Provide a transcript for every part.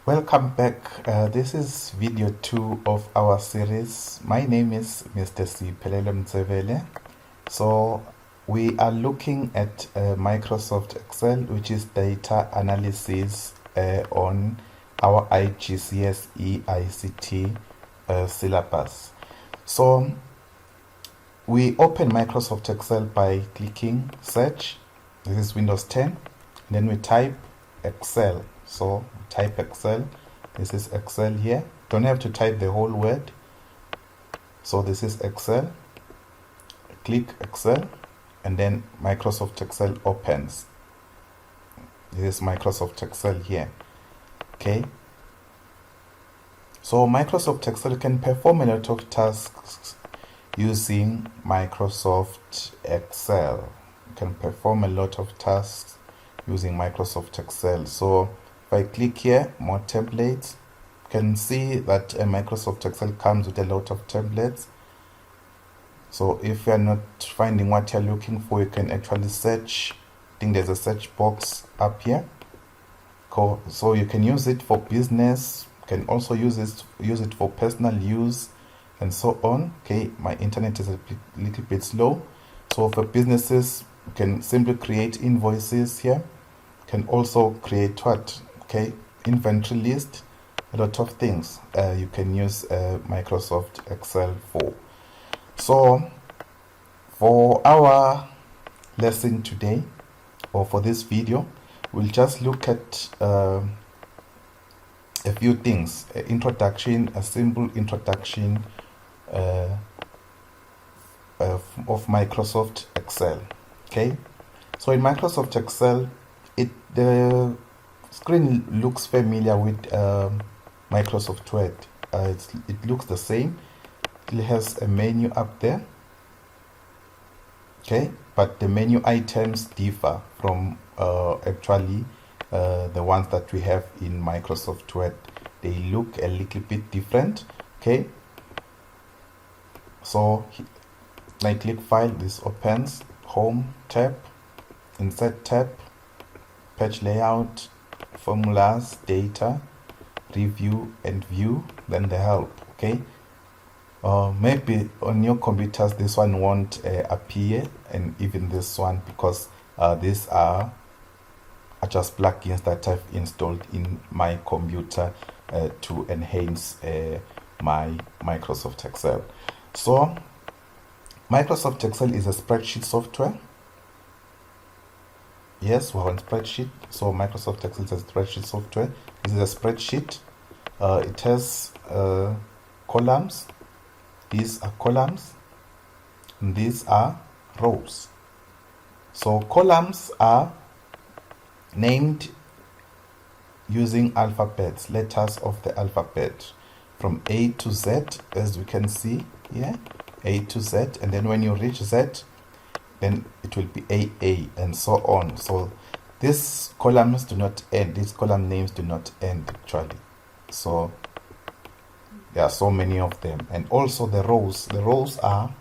Welcome back. This is video 2 of our series. My name is Mr. Siphelele Mtsebele. So we are looking at Microsoft Excel, which is data analysis on our IGCSE ICT syllabus. So we open Microsoft Excel by clicking search. This is Windows 10. And then we type Excel. So type Excel. This is Excel here. Don't have to type the whole word. So this is Excel. Click Excel and then Microsoft Excel opens. This is Microsoft Excel here. Okay. So Microsoft Excel can perform a lot of tasks using Microsoft Excel. You can perform a lot of tasks using Microsoft Excel. So if I click here, more templates, you can see that Microsoft Excel comes with a lot of templates. So if you're not finding what you're looking for, you can actually search. I think there's a search box up here. So you can use it for business, you can also use it for personal use and so on. Okay, my internet is a little bit slow. So for businesses, you can simply create invoices here. You can also create what? Okay, inventory list, a lot of things you can use Microsoft Excel for. So for our lesson today, or for this video, we'll just look at a few things. A simple introduction of Microsoft Excel. Okay, so in Microsoft Excel, the screen looks familiar with Microsoft Word. It looks the same. It has a menu up there. Okay, but the menu items differ from actually the ones that we have in Microsoft Word. They look a little bit different. Okay, so I click File, this opens. Home tab, Insert tab, Page layout, Formulas, Data, Review and View, then the Help. Okay, maybe on your computers this one won't appear, and even this one, because these are just plugins that I've installed in my computer to enhance my Microsoft Excel. So Microsoft Excel is a spreadsheet software. Yes, we're on spreadsheet. So Microsoft Excel is a spreadsheet software. This is a spreadsheet. It has columns. These are columns. And these are rows. So columns are named using alphabets, letters of the alphabet, from A to Z, as we can see here. A to Z, and then when you reach Z, then it will be AA and so on. So these columns do not end, these column names do not end actually. So there are so many of them. And also the rows are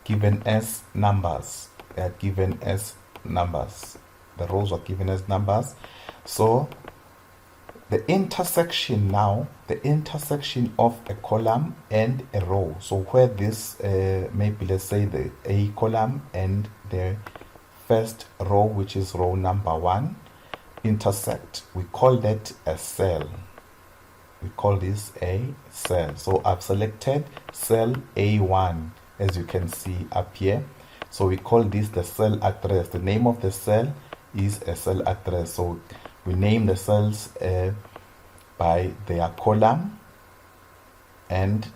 given as numbers. They are given as numbers. The rows are given as numbers. So the intersection of a column and a row. So where this, maybe let's say the A column and the first row, which is row number 1, intersect, we call that a cell. We call this a cell. So I've selected cell A1, as you can see up here. So we call this the cell address. The name of the cell is a cell address. So we name the cells by their column and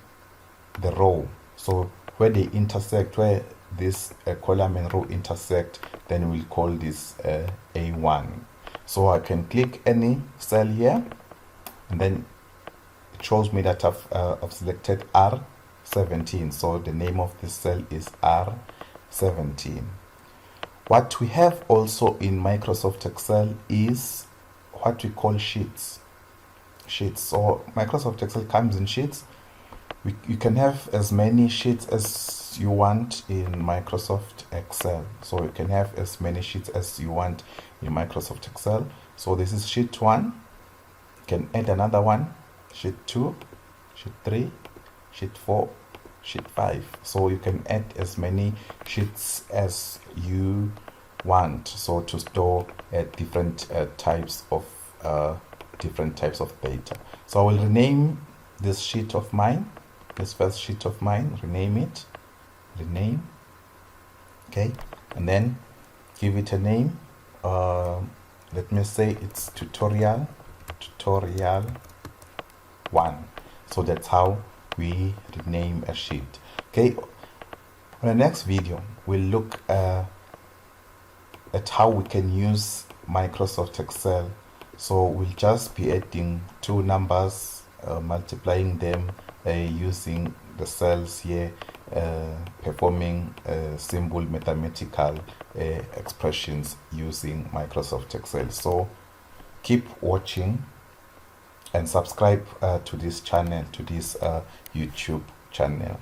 the row. So where they intersect, where this column and row intersect, then we'll call this A1. So I can click any cell here, and then it shows me that I've selected R17. So the name of this cell is R17. What we have also in Microsoft Excel is what we call sheets. So Microsoft Excel comes in sheets. You can have as many sheets as you want in Microsoft Excel. So you can have as many sheets as you want in Microsoft Excel. So this is sheet 1. can add another one, sheet 2, sheet 3, sheet 4, sheet 5. So you can add as many sheets as you want, so to store different types of data. So I will rename this sheet of mine, this first sheet of mine, rename it, okay, and then give it a name. Let me say it's tutorial 1. So that's how we rename a sheet. Okay, on the next video we'll look at how we can use Microsoft Excel. So we'll just be adding two numbers, multiplying them using the cells here, performing simple mathematical expressions using Microsoft Excel. So keep watching and subscribe to this channel, to this YouTube channel.